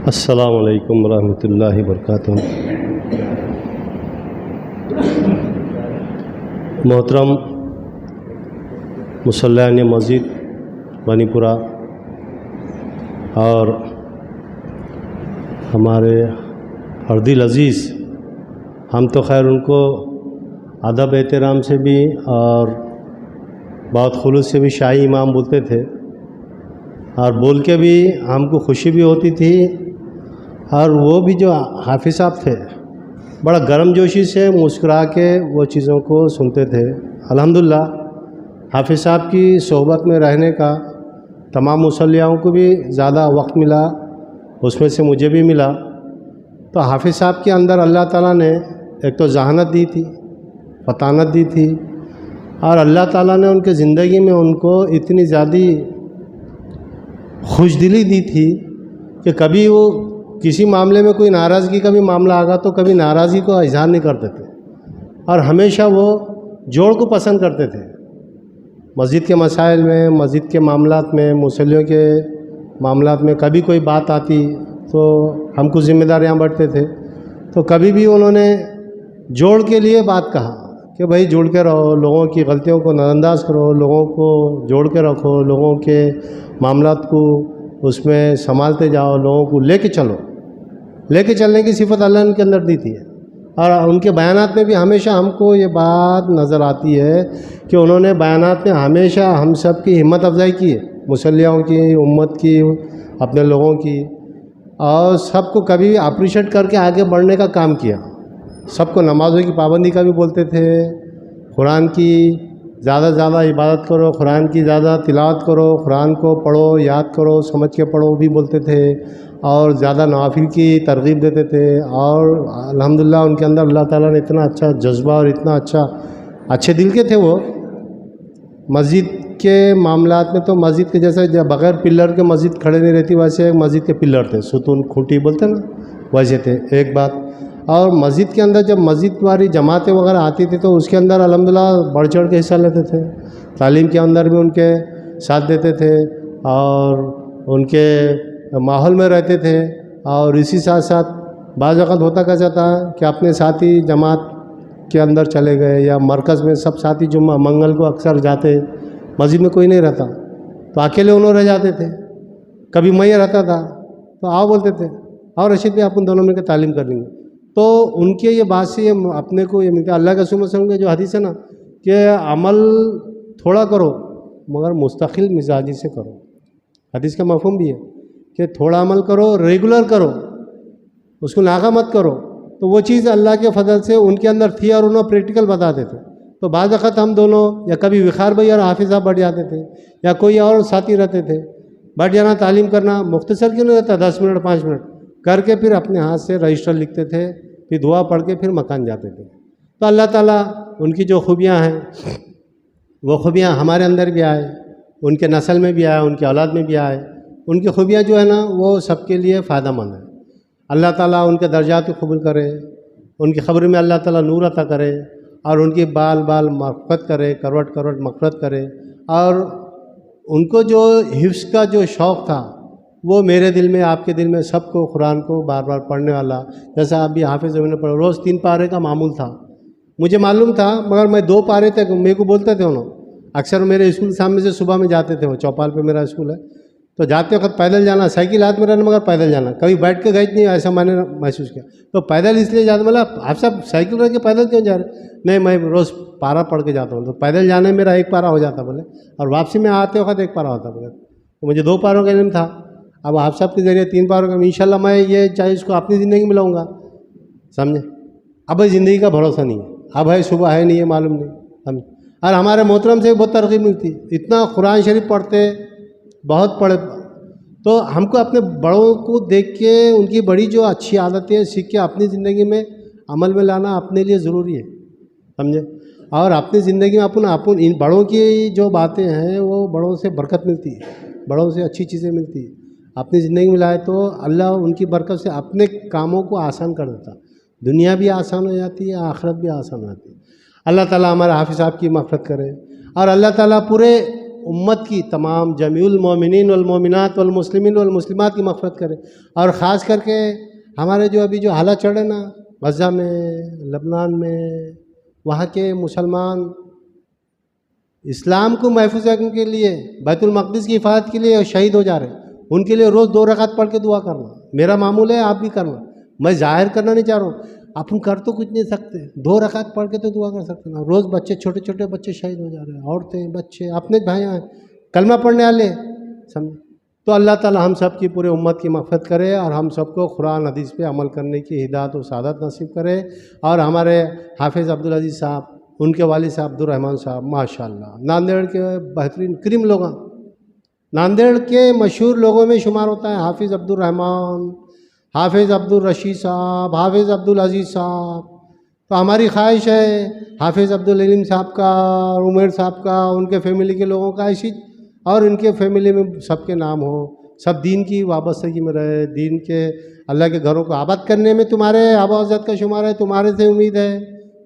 अस्सलामु अलैकुम रहमतुल्लाहि वबरकातुहू। मोहतरम मुसल्लान मस्जिद बनीपुरा और हमारे हरदिल अज़ीज़, हम तो खैर उनको अदब एहतराम से भी और बहुत खुलूस से भी शाही इमाम बोलते थे और बोल के भी हमको खुशी भी होती थी। और वो भी जो हाफिज़ साहब थे, बड़ा गर्मजोशी से मुस्कुरा के वो चीज़ों को सुनते थे। अल्हम्दुलिल्लाह हाफिज़ साहब की सोहबत में रहने का तमाम मुसल्लियों को भी ज़्यादा वक्त मिला, उसमें से मुझे भी मिला। तो हाफिज़ साहब के अंदर अल्लाह ताला ने एक तो जहानत दी थी, फतानत दी थी, और अल्लाह ताला ने उनके ज़िंदगी में उनको इतनी ज़्यादा खुशदिली दी थी कि कभी वो किसी मामले में कोई नाराज़गी का भी मामला आगा तो कभी नाराज़गी को इजहार नहीं करते थे और हमेशा वो जोड़ को पसंद करते थे। मस्जिद के मसाइल में, मस्जिद के मामलात में, मुसल्लियों के मामलात में कभी कोई बात आती तो हमको ज़िम्मेदारियाँ बढ़ते थे। तो कभी भी उन्होंने जोड़ के लिए बात कहा कि भाई जोड़ के रहो, लोगों की गलतियों को नज़रअंदाज करो, लोगों को जोड़ के रखो, लोगों के मामलात को उसमें संभालते जाओ, लोगों को लेके चलो। लेके चलने की सिफ़त अल्लाह ने उनके अंदर दी थी और उनके बयानात में भी हमेशा हमको ये बात नज़र आती है कि उन्होंने बयानात में हमेशा हम सब की हिम्मत अफजाई की है, मुसल्लियों की, उम्मत की, अपने लोगों की, और सबको कभी अप्रिशिएट करके आगे बढ़ने का काम किया। सबको नमाज़ों की पाबंदी का भी बोलते थे, कुरान की ज़्यादा से ज़्यादा इबादत करो, कुरान की ज़्यादा तिलावत करो, कुरान को पढ़ो, याद करो, समझ के पढ़ो भी बोलते थे, और ज़्यादा नवाफिल की तरगीब देते थे। और अल्हम्दुलिल्लाह उनके अंदर अल्लाह ताला ने इतना अच्छा जज्बा और इतना अच्छे दिल के थे वो। मस्जिद के मामलात में तो मस्जिद के जैसे बग़ैर पिल्लर के मस्जिद खड़े नहीं रहती, वैसे मस्जिद के पिल्लर थे, सुतून खूंटी बोलते ना, वैसे थे। एक बात, और मस्जिद के अंदर जब मस्जिद वाली जमातें वगैरह आती थी तो उसके अंदर अल्हम्दुलिल्लाह बढ़ चढ़ के हिस्सा लेते थे, तालीम के अंदर भी उनके साथ देते थे और उनके माहौल में रहते थे। और इसी साथ साथ बाज़ वक़्त होता कैसा था कि अपने साथी जमात के अंदर चले गए या मरकज़ में सब साथी जुम्मा मंगल को अक्सर जाते, मस्जिद में कोई नहीं रहता तो अकेले उन्होंने रह जाते थे। कभी मैं रहता था तो आओ बोलते थे, और रशीद भी आप उन दोनों मिलकर तालीम कर लेंगे। तो उनके ये बात से ये अपने को ये मिलता है, अल्लाह के रसूल सल्लल्लाहु अलैहि वसल्लम के जो हदीस है ना कि अमल थोड़ा करो मगर मुस्तकिल मिजाजी से करो। हदीस का मफ़हूम भी है कि थोड़ा अमल करो, रेगुलर करो, उसको नागा मत करो। तो वो चीज़ अल्लाह के फजल से उनके अंदर थी और उन्होंने प्रैक्टिकल बताते थे। तो बाज़ वक़्त हम दोनों या कभी विखार भाई और हाफिज़ साहब बढ़ जाते थे या कोई और साथी रहते थे, बैठ जाना तालीम करना, मुख्तसर क्यों नहीं रहता, 10 मिनट 5 मिनट करके फिर अपने हाथ से रजिस्टर लिखते थे, फिर दुआ पढ़ के फिर मकान जाते थे। तो अल्लाह ताला उनकी जो खूबियाँ हैं वो खूबियाँ हमारे अंदर भी आए, उनके नस्ल में भी आए, उनकी औलाद में भी आए। उनकी खूबियाँ जो है ना वो सबके लिए फ़ायदेमंद है। अल्लाह ताला उनके दर्जात को कबूल करे, उनकी ख़ब्र में अल्लाह ताला नूर अता करे और उनकी बाल बाल मग़फ़िरत करे, करवट करवट मग़फ़िरत करे। और उनको जो हिफ्ज़ का जो शौक़ था वो मेरे दिल में, आपके दिल में, सबको कुरान को बार बार पढ़ने वाला, जैसा आप भी हाफिज़ ने पढ़ा, रोज़ 3 पारे का मामूल था। मुझे मालूम था मगर मैं 2 पारे तक मेरे को बोलते थे उन्होंने। अक्सर मेरे स्कूल सामने से सुबह में जाते थे, वो चौपाल पे मेरा स्कूल है, तो जाते वक्त पैदल जाना, साइकिल हाथ में रहना मगर पैदल जाना, कभी बैठ के गए नहीं, ऐसा मैंने महसूस किया। तो पैदल इसलिए जाते, मतलब आप सब साइकिल रख के पैदल क्यों जा रहे? नहीं, मैं रोज़ पारा पढ़ के जाता हूँ, तो पैदल जाने में मेरा 1 पारा हो जाता बोले, और वापसी में आते वक्त 1 पारा होता बोले। तो मुझे 2 पारों का इल्म था। अब आप सब के ज़रिए 3 पारों का इंशाल्लाह मैं ये चाहे इसको अपनी ज़िंदगी में लाऊँगा, समझे। अब ज़िंदगी का भरोसा नहीं है, अब है सुबह है नहीं है, मालूम नहीं, समझे। और हमारे मोहतरम से बहुत तरगीब मिलती, इतना कुरान शरीफ पढ़ते, बहुत पढ़े। तो हमको अपने बड़ों को देख के उनकी बड़ी जो अच्छी आदतें सीख के अपनी ज़िंदगी में अमल में लाना अपने लिए ज़रूरी है, समझे। और अपनी ज़िंदगी में अपन इन बड़ों की जो बातें हैं वो बड़ों से बरकत मिलती है, बड़ों से अच्छी चीज़ें मिलती है। अपनी ज़िंदगी में लाए तो अल्लाह उनकी बरकत से अपने कामों को आसान कर देता, दुनिया भी आसान हो जाती है, आखिरत भी आसान हो जाती है। अल्लाह ताला हमारे हाफिज़ साहब की मग़फ़िरत करे और अल्लाह ताला पूरे उम्मत की तमाम जमीउल मोमिनीन वल मोमिनात वल मुस्लिमीन वल मुस्लिमात की मग़फ़िरत करे। और ख़ास करके हमारे जो अभी जो हालात चल रहे ना गज़ा में, लबनान में, वहाँ के मुसलमान इस्लाम को महफूज़ रखने के लिए, बैतुल मक़दिस की हिफाज़त के लिए शहीद हो जा रहे हैं। उनके लिए रोज़ 2 रकात पढ़ के दुआ करना मेरा मामूल है, आप भी करना। मैं ज़ाहिर करना नहीं चाह रहा हूँ, अपन कर तो कुछ नहीं सकते, 2 रकात पढ़ के तो दुआ कर सकते ना। रोज़ बच्चे, छोटे छोटे बच्चे शहीद हो जा रहे हैं, औरतें, बच्चे, अपने भाई हैं, कलमा पढ़ने वाले, समझ। तो अल्लाह ताला हम सब की पूरे उम्मत की मग़फ़िरत करे और हम सबको कुरान हदीस पे अमल करने की हिदायत और सादत नसीब करे। और हमारे हाफिज़ अब्दुल अज़ीज़ साहब, उनके वालिद साहब अब्दुल रहमान साहब, माशाअल्लाह नांदेड़ के बेहतरीन करीम लोग, नांदेड़ के मशहूर लोगों में शुमार होता है हाफिज़ अब्दुल रहमान, हाफिज़ अब्दुल रशीद साहब, हाफिज़ अब्दुल अज़ीज़ साहब। तो हमारी ख्वाहिश है हाफिज़ अब्दुल अलीम साहब का, उमर साहब का, उनके फैमिली के लोगों का ऐसी, और इनके फैमिली में सबके नाम हो, सब दीन की वाबस्तगी में रहे, दीन के अल्लाह के घरों को आबाद करने में तुम्हारे आबाज़त का शुमार है। तुम्हारे से उम्मीद है,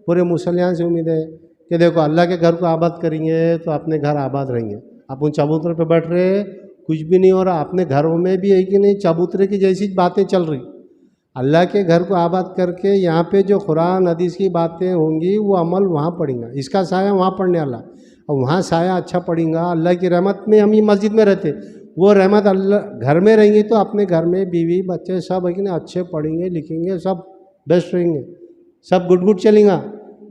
पूरे मुसलमान से उम्मीद है कि देखो अल्लाह के घर को आबाद करेंगे तो अपने घर आबाद रहेंगे। आप उन चबूतरे पे बैठ रहे, कुछ भी नहीं हो रहा, अपने घरों में भी है कि नहीं चबूतरे की जैसी बातें चल रही। अल्लाह के घर को आबाद करके यहाँ पे जो कुरान हदीस की बातें होंगी वो अमल वहाँ पड़ेगा, इसका साया वहाँ पड़ने वाला, और वहाँ साया अच्छा पड़ेगा। अल्लाह की रहमत में हम ये मस्जिद में रहते, वो रहमत अल्लाह घर में रहेंगी तो अपने घर में बीवी बच्चे सब है कि नहीं अच्छे पढ़ेंगे लिखेंगे, सब बेस्ट रहेंगे, सब गुड गुड चलेगा।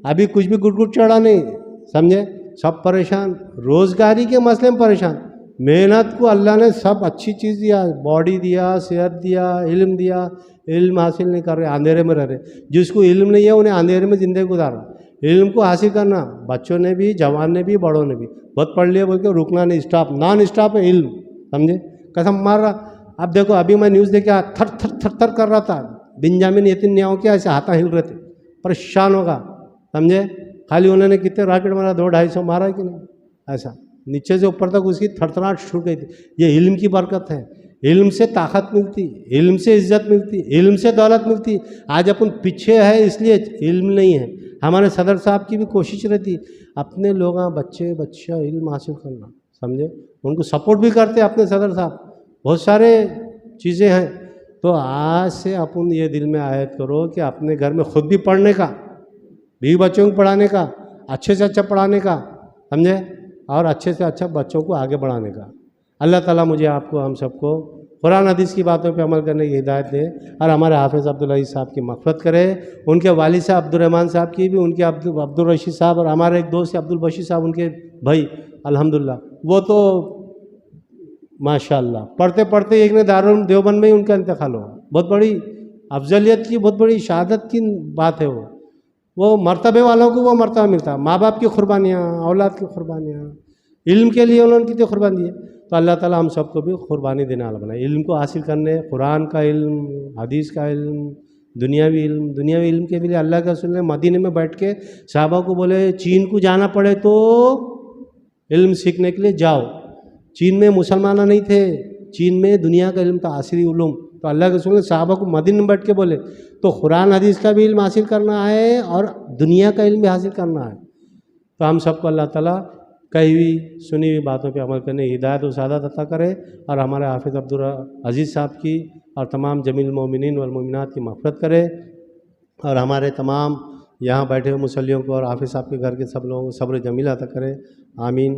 अभी कुछ भी गुड गुड चढ़ा नहीं, समझे, सब परेशान, रोज़गारी के मसले में परेशान। मेहनत को अल्लाह ने सब अच्छी चीज़ दिया, बॉडी दिया, सेहत दिया, इल्म दिया, इल्म हासिल नहीं कर रहे, अंधेरे में रह रहे। जिसको इल्म नहीं है उन्हें अंधेरे में ज़िंदगी गुजारना। इल्म को हासिल करना बच्चों ने भी, जवान ने भी, बड़ों ने भी। बहुत पढ़ लिया बोल के रुकना नहीं, स्टॉप, नॉन स्टॉप है इल्म, समझे, कसम मार रहा। अब देखो अभी मैं न्यूज़ देख के थर थर थर थर कर रहा था, बिंजामिन नेतन्याहू के ऐसे हाथ हिल रहे थे, परेशान होगा, समझे। खाली उन्होंने कितने रॉकेट मारा, 200-250 मारा है कि नहीं, ऐसा नीचे से ऊपर तक उसकी थरथराहट छूट गई थी। ये इल्म की बरकत है, इल्म से ताकत मिलती, इल्म से इज्जत मिलती, इल्म से दौलत मिलती। आज अपन पीछे है इसलिए इल्म नहीं है। हमारे सदर साहब की भी कोशिश रहती अपने लोग बच्चे बच्चा इल्म हासिल करना, समझे, उनको सपोर्ट भी करते अपने सदर साहब, बहुत सारे चीज़ें हैं। तो आज से अपन ये दिल में आयत करो कि अपने घर में खुद भी पढ़ने का, बीवी बच्चों को पढ़ाने का, अच्छे से अच्छा पढ़ाने का, समझे, और अच्छे से अच्छा बच्चों को आगे बढ़ाने का। अल्लाह ताला मुझे आपको हम सबको कुरान हदीस की बातों पे अमल करने की हिदायत दे और हमारे हाफिज़ अब्दुल अज़ीज़ साहब की मग़फ़िरत करे, उनके वालिद साहब अब्दुल रहमान साहब की भी, उनके अब्दुल रशीद साहब, और हमारे एक दोस्त अब्दुल बशीर साहब, उनके भाई अल्हम्दुलिल्लाह, वो तो माशाअल्लाह पढ़ते पढ़ते एक ने दारुल देवबंद में ही उनका इंतकाल हुआ। बहुत बड़ी अफजलियत की, बहुत बड़ी शहादत की बात है। वो मर्तबे वालों को वो मर्तबा मिलता है, माँ बाप की कुर्बानियाँ, औलाद की कुर्बानियाँ, इल्म के लिए उन्होंने कितनी कुर्बानी दी है। तो अल्लाह ताला हम सबको भी कुर्बानी देने वाला बनाए, इल्म को हासिल करने, कुरान का इल्म, हदीस का इल्म, दुनियावी इल्म। दुनियावी इल्म के लिए अल्लाह के रसूल ने मदीने में बैठ के साहबा को बोले चीन को जाना पड़े तो इल्म सीखने के लिए जाओ। चीन में मुसलमान नहीं थे, चीन में दुनिया का इल्म था, आसरी उलूम। तो अल्लाह के रसूल ने साहबा को मदीने में बैठ के बोले तो कुरान हदीस का भी इल्म हासिल करना है और दुनिया का इल्म भी हासिल करना है। तो हम सबको अल्लाह ताला कही हुई सुनी हुई बातों पे अमल करने की हिदायत और सादत अता करे और हमारे हाफिज़ अब्दुल अज़ीज़ साहब की और तमाम जमील मोमिनीन वल मोमिनात की मग़फ़िरत करे और हमारे तमाम यहाँ बैठे हुए मुसल्लियों को और हाफिज़ साहब के घर के सब लोगों को सब्र जमील अता करे। आमीन।